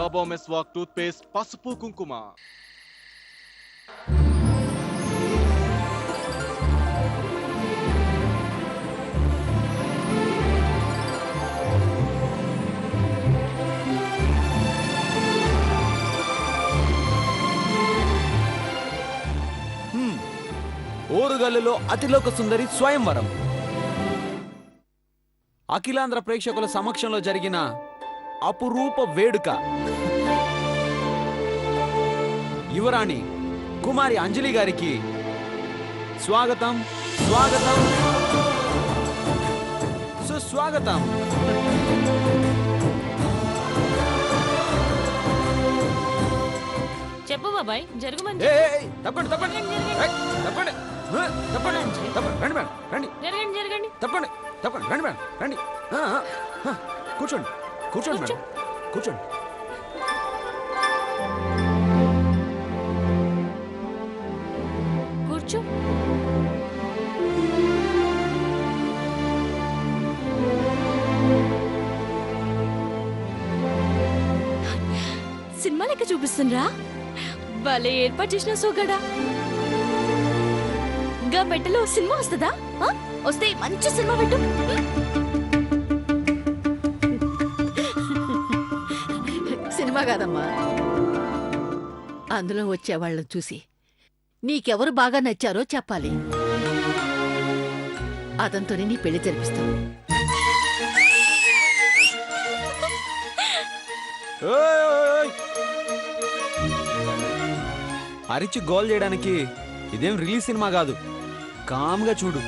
బాబా Meswak tooth paste పసుపు కుంకుమ. ఓరుగల్లులో అతిలోక సుందరి స్వయంవరం. అఖిలాంధ్ర ప్రేక్షకుల సమక్షంలో జరిగిన అపురూప వేడుక. యువరాణి కుమారి అంజలి గారికి స్వాగతం, స్వాగతం, సుస్వాగతం. చెప్పు బాబాయ్, జరుగుమని. తప్పండి తప్పండి తప్పండి తప్పండి తప్పండి, రండి మేడం రండి, జరగండి జరగండి, తప్పండి తప్పండి, రండి మేడం రండి, కూర్చోండి కూర్చోండి మేడం కూర్చోండి. కూర్చో. సినిమా లెక్క చూపిస్తుండ్రా, భలే ఏర్పాటు చేసిన సోగడా. గా పెట్టలో సినిమా వస్తుందా? వస్తే మంచి సినిమా పెట్టు. సినిమా కాదమ్మా, అందులో వచ్చేవాళ్ళని చూసి నీకెవరు బాగా నచ్చారో చెప్పాలి. అతనితోనే నీ పెళ్లి జరిపిస్తావు. అరిచి గోల్ చేయడానికి ఇదేం రిలీజ్ సినిమా కాదు, కామ్గా చూడు.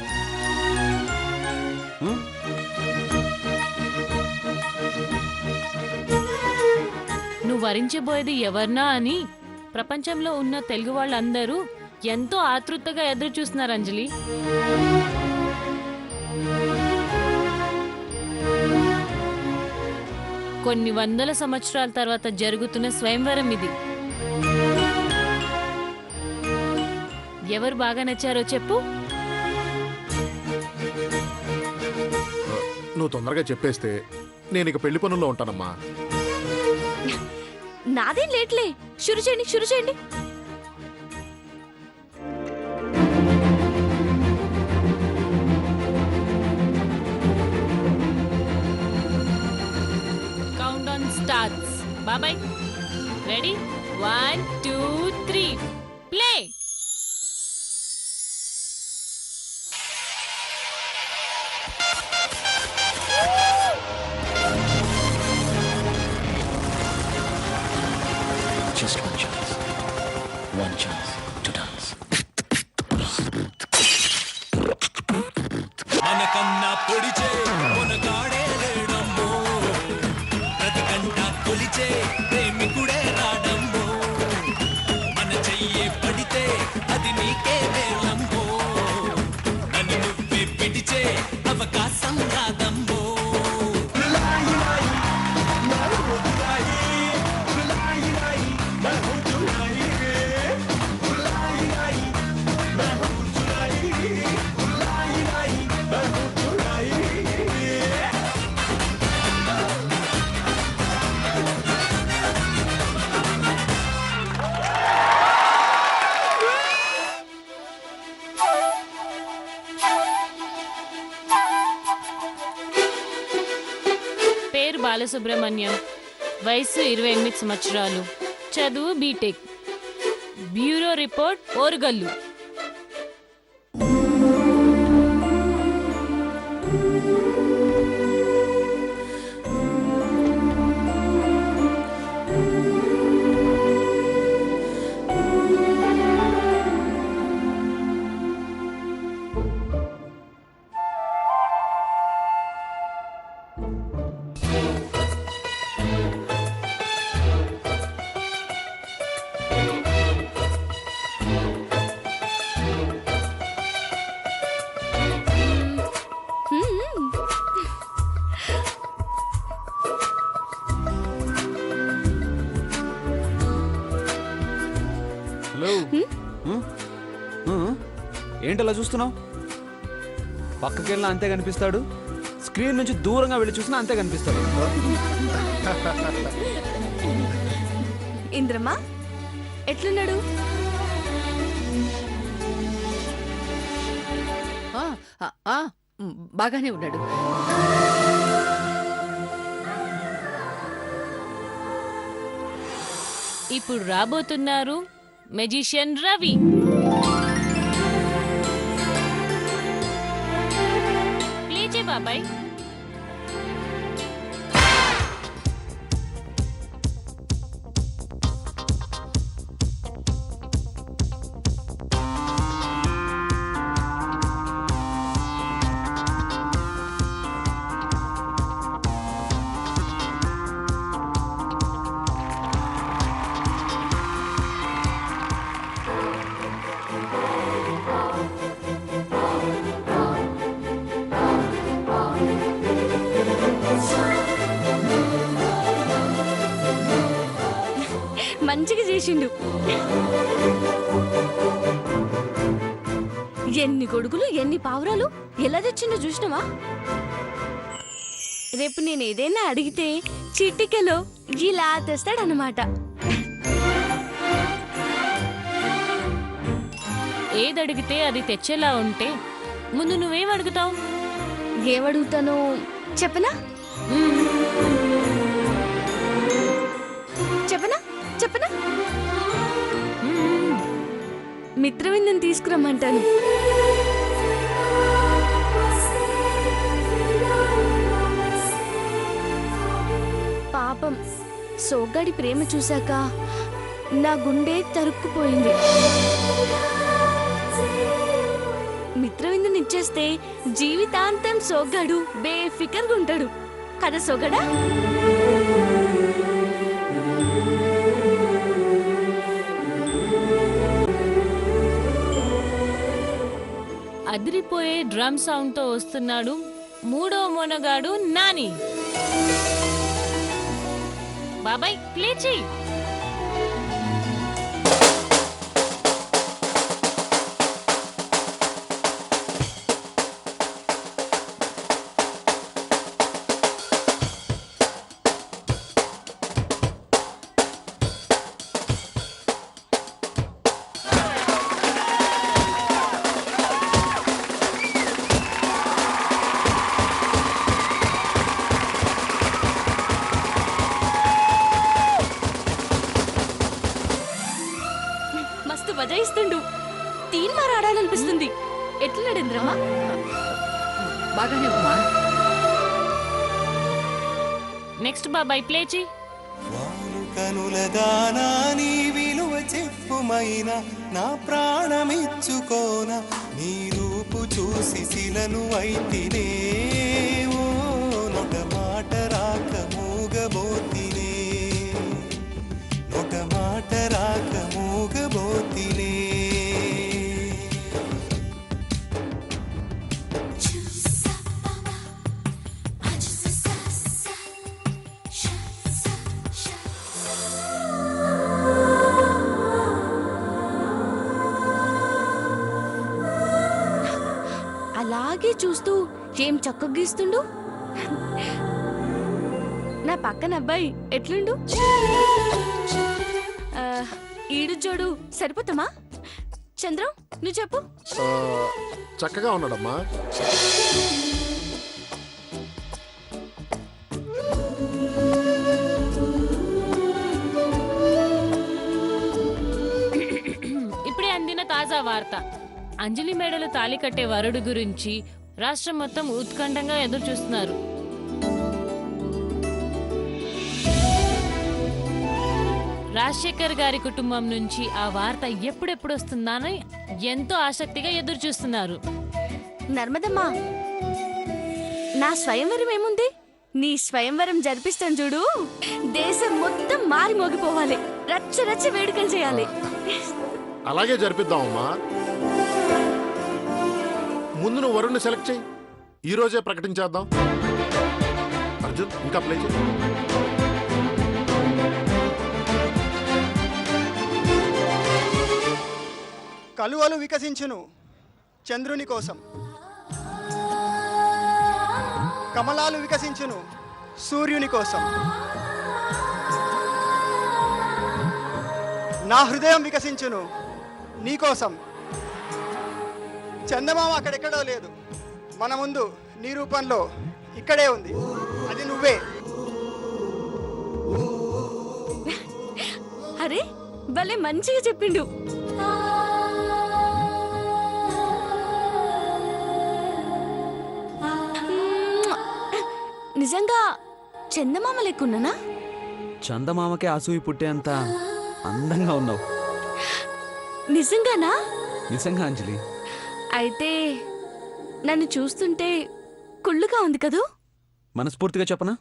నువ్వు వరించబోయేది ఎవర్నా అని ప్రపంచంలో ఉన్న తెలుగు వాళ్ళందరూ ఎంతో ఆతృతగా ఎదురు చూస్తున్నారు అంజలి. కొన్ని వందల సంవత్సరాల తర్వాత జరుగుతున్న స్వయంవరం ఇది. ఎవరు బాగా నచ్చారో చెప్పు. నువ్వు తొందరగా చెప్పేస్తే నేను ఇక పెళ్లి పనుల్లో ఉంటానమ్మా. నాదేం లేట్లే, షురు చేయండి షురు చేయండి. Countdown starts. బాబాయ్ ready? 1 2 3 play. Just one chance to dance. మనకన్నా పొడిచే కొనగాడే లేడమ్మో, ప్రతి గంట కొలిచే ప్రేమికుడే రాడమ్మో, మన చెయ్యే పడితే అది నీకే వేళమ్మో, నన్ను నువ్వే పిడిచే అవకాశం రాదమ్మో. బాలసుబ్రహ్మణ్యం, వయసు 28 సంవత్సరాలు, చదువు బీటెక్, బ్యూరో రిపోర్ట్ ఓరుగల్లు. ఏంటలా చూస్తున్నావు? పక్కకెళ్ళినా అంతే కనిపిస్తాడు, స్క్రీన్ నుంచి దూరంగా వెళ్ళి చూసినా అంతే కనిపిస్తాడు. ఇంద్రమా ఎట్లున్నాడు? ఆ, ఆ, ఆ, బాగానే ఉన్నాడు. ఇప్పుడు రాబోతున్నారు మెజిషియన్ రవి. ప్లే చేయి బాబాయ్. మంచిగా చేసిండు. ఎన్ని కొడుకులు ఎన్ని పావురాలు ఎలా తెచ్చిండో చూసినవా? రేపు నేను ఏదైనా అడిగితే చిటికెలో ఇలా తెస్తాడనమాట. ఏదడిగితే అది తెచ్చేలా ఉంటే ముందు నువ్వేం అడుగుతావు? ఏమడుగుతానో చెప్పనా? చెప్పనా చెప్పనా మిత్రవిందం తీసుకురమ్మంటాను. పాపం సోగ్గాడి ప్రేమ చూశాక నా గుండె తరుక్కుపోయింది. మిత్రవిందుని ఇచ్చేస్తే జీవితాంతం సోగ్గాడు బేఫికర్గా ఉంటాడు కదా సోగడా? అదిరిపోయే డ్రమ్ సౌండ్ తో వస్తున్నాడు మూడో మొనగాడు నాని. బాబాయ్ ప్లే చెయ్యి. మస్తు బజాయిస్తుండు. తీన్ మారాడాలనిపిస్తుంది. ఎట్లున్నాడు ఇంద్రమ్మా? బాగానే ఉన్నా. నెక్స్ట్ బాబాయ్ ప్లే చెయ్యి. కనుల దానా నీ విలువ చెప్పుమైనా నా ప్రాణమిచ్చుకోన నీ రూపు చూసి శిలను అయితినే ఓ నొట మాట రాక మూగబోతినే నొట మాట రాక మూగబోతినే. అలాగే చూస్తూ ఏం చక్కగా గీస్తుండు. నా పక్కన అబ్బాయి ఎట్లుండు? ఈడు జోడు సరిపోతామా? చంద్రం నువ్వు చెప్పు. చక్కగా ఉన్నాడమ్మా. ఇప్పుడే అందిన తాజా వార్త. అంజలి మేడలు తాళి కట్టే వరుడు గురించి రాష్ట్రం మొత్తం ఉత్కంఠంగా ఎదురు చూస్తున్నారు. రాజశేఖర్ గారి కుటుంబం నుంచి ఆ వార్త ఎప్పుడెప్పుడు వస్తుందని ఎంతో ఆసక్తిగా ఎదురు చూస్తున్నారు. నర్మదమ్మా, నా స్వయంవరం ఏముంది? నీ స్వయంవరం జరిపిస్తాను చూడు. దేశం మొత్తం మారి మోగిపోవాలి. రచ్చ రచ్చ వేడుకలు చేయాలి. అలాగే జరిపిద్దామమ్మా. ముందు నువ్వు వరుణ్ణి సెలెక్ట్ చేయి. ఈ రోజే ప్రకటించేద్దాం. అర్జున్ ఇంకా ప్లే చేయి. కలువలు వికసించును చంద్రుని కోసం, కమలాలు వికసించును సూర్యుని కోసం, నా హృదయం వికసించును నీకోసం. చందమామ అక్కడెక్కడో లేదు, మన ముందు నీ రూపంలో ఇక్కడే ఉంది, అది నువ్వే. అరే భలే మంచిగా చెప్పిండు. నిజంగా చందమామ లెక్కున్నానా? చందమామకే అసూయి పుట్టేంత అందంగా ఉన్నావు. నిజంగానా? నిజంగా అంజలి. అయితే నన్ను చూస్తుంటే కుళ్ళుగా ఉంది కదూ? మనస్ఫూర్తిగా చెప్పనా,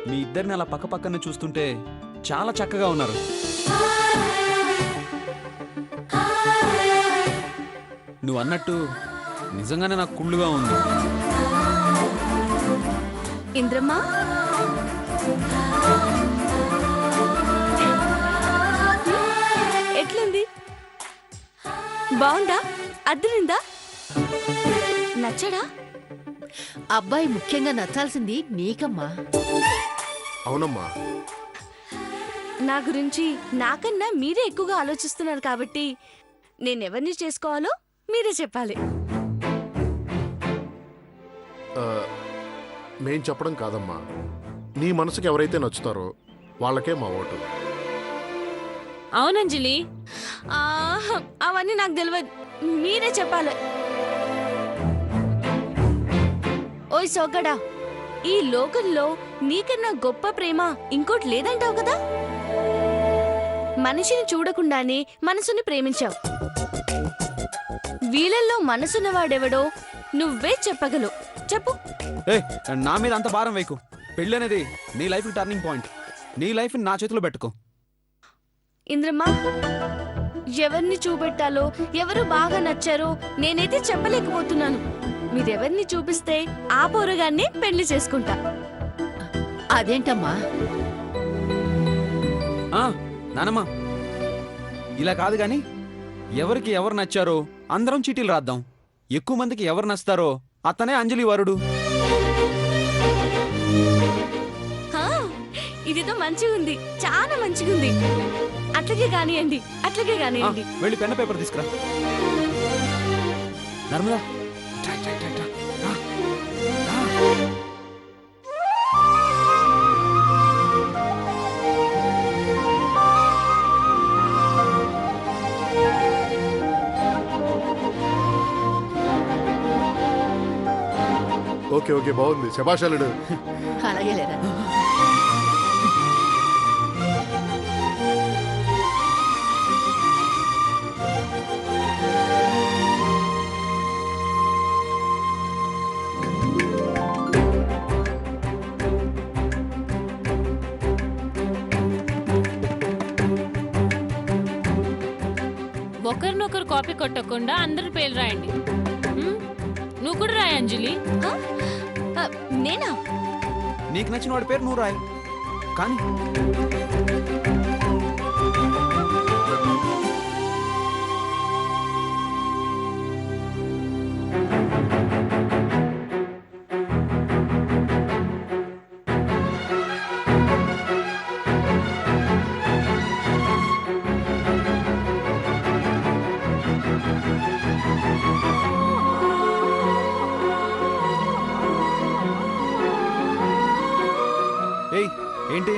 మీ ఇద్దరిని అలా పక్క పక్కన చూస్తుంటే చాలా చక్కగా ఉన్నారు. నువ్వు అన్నట్టు నిజంగానే నాకు కుళ్ళుగా ఉంది. ఇంద్రమ్మా, ఎట్లుంది? బాగుందా? అద్దరిందా? నచ్చడా? అబ్బాయి ముఖ్యంగా నచ్చాల్సింది నీకమ్మా. అవునమ్మా. నా గురించి నాకన్నా మీరే ఎక్కువగా ఆలోచిస్తున్నారు కాబట్టి నేనెవరిని చేసుకోవాలో మీరే చెప్పాలి. మేం చెప్పడం కాదమ్మా, నీ మనసుకి ఎవరైతే నచ్చుతారో వాళ్ళకే మా ఓటు. అవునంజలి. అవన్నీ నాకు తెలియదు, మీరే చెప్పాలి. ఓయ్ సోకడా, ఈ లోకంలో నీకన్నా గొప్ప ప్రేమ ఇంకోటి లేదంటావు కదా? మనిషిని చూడకుండానే మనసుని ప్రేమించావు. వీళ్ళల్లో మనసున్నవాడెవడో నువ్వే చెప్పగలవు. చెప్పు. ఏ నా మీద అంత భారం వేయకు. పెళ్ళి అనేది నీ లైఫ్ టర్నింగ్ పాయింట్. నీ లైఫ్ నా చేతిలో పెట్టుకో. ఇంద్రమ్మా, ఎవరిని చూపెట్టాలో, ఎవరు బాగా నచ్చారో నేనైతే చెప్పలేకపోతున్నాను. మీరెవరిని చూపిస్తే ఆ పోరగాన్ని పెళ్లి చేసుకుంటా. అదేంటమ్మా? నానమ్మా, ఇలా కాదు గాని ఎవరికి ఎవరు నచ్చారో అందరం చీటీలు రాద్దాం. ఎక్కువ మందికి ఎవరు నచ్చుతారో అతనే అంజలి వరుడు. ఇదితో మంచిగుంది, చాలా మంచిగుంది. అట్లాగే కానియండి, అట్లాగే కానియండి. వెళ్ళి పెన్న పేపర్ తీసుకురా. నర్మదా, ఓకే ఓకే, బాగుంది. శభాషలుడు. అలాగే లేరా. ఒకరినొకరు కాపీ కొట్టకుండా అందరి పేర్లు రాయండి. నువ్వు కూడా రాయి అంజలి. నేనా? నీకు నచ్చిన వాడి పేరు నువ్వు రాయి. కానీ ఏయ్, ఏంటి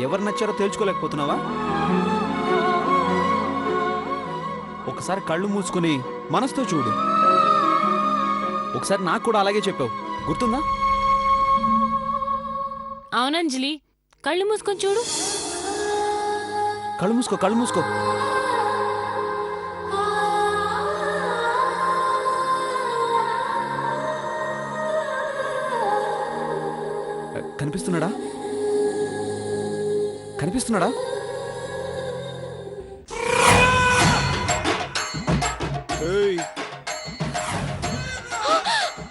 ఎవరు నచ్చారో తెలుసుకోలేకపోతున్నావా? ఒకసారి కళ్ళు మూసుకుని మనసుతో చూడు. ఒకసారి నాకు కూడా అలాగే చెప్పావు, గుర్తుందా? అవునంజలి, కళ్ళు మూసుకొని చూడు. కళ్ళు మూసుకో, కళ్ళు మూసుకో. కనిపిస్తున్నాడా? కనిపిస్తున్నాడా?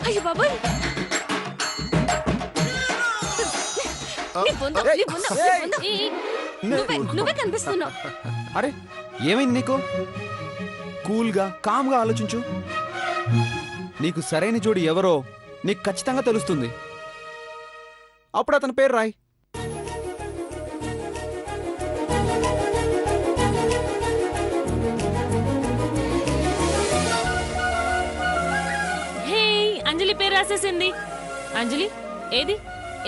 అయ్యో బాబాయ్, నువ్వే కనిపిస్తున్నావు. అరే ఏమైంది నీకు? కూల్గా కామ్గా ఆలోచించు. నీకు సరైన జోడి ఎవరో నీకు ఖచ్చితంగా తెలుస్తుంది. అప్పుడు అతని పేరు రాయ్. అంజలి పేరు రాసేసింది. అంజలి ఏది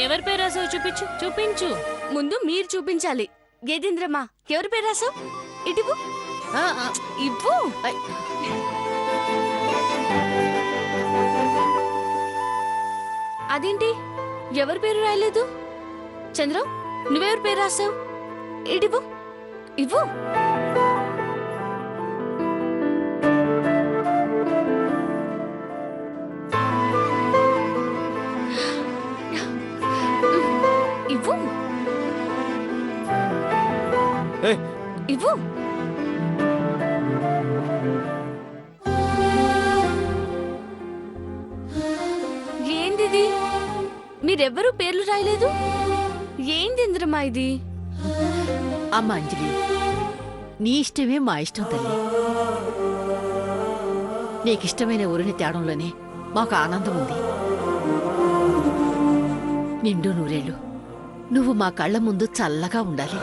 ఎవరి పేరు రాసావు చూపించు చూపించు. ముందు మీరు చూపించాలి. గేదీంద్రమ్మా ఎవరి పేరు రాసావు? ఇటువు ఆ, ఆ, ఇవ్వు. ఐ, అదేంటి ఎవరి పేరు రాయలేదు? చంద్రం నువ్వెవరి పేరు రాసావు? ఇటువు ఇవ్వు. ఇవ్వు ఏయ్, ఇవ్వు. ఏందిది? మీరెవ్వరూ పేర్లు రాయలేదు. ఏంది ఇంద్రమ్మా ఇది? అమ్మ అంజలి, నీ ఇష్టమే మా ఇష్టం తల్లి. నీకిష్టమైన ఊరిని తేడంలోనే మాకు ఆనందం ఉంది. నిండు నూరేళ్ళు నువ్వు మా కళ్ళ ముందు చల్లగా ఉండాలి.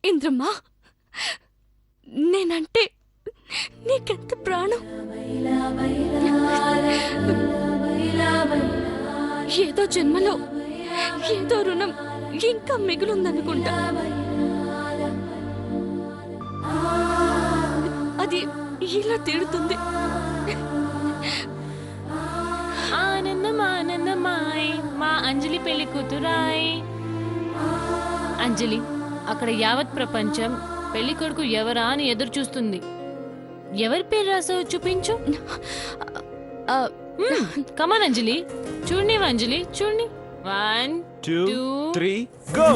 ఇంద్రమ్మా నేనంటే నీకెంత ప్రాణం. ఏదో జన్మలో ఏదో రుణం ఇంకా మిగులుందనుకుంటా. అది ఇలా తిడుతుంది. ఆనందం ఆనందమాయ్ మా అంజలి పెళ్లి కూతురాయ్. అంజలి అక్కడ యావత్ ప్రపంచం పెళ్లి కొడుకు ఎవరా అని ఎదురు చూస్తుంది. ఎవరి పేరు రాసావు చూపించు. కమాన్ అంజలి చూడండి. అంజలి చూడండి. 1 2 2 3 గో.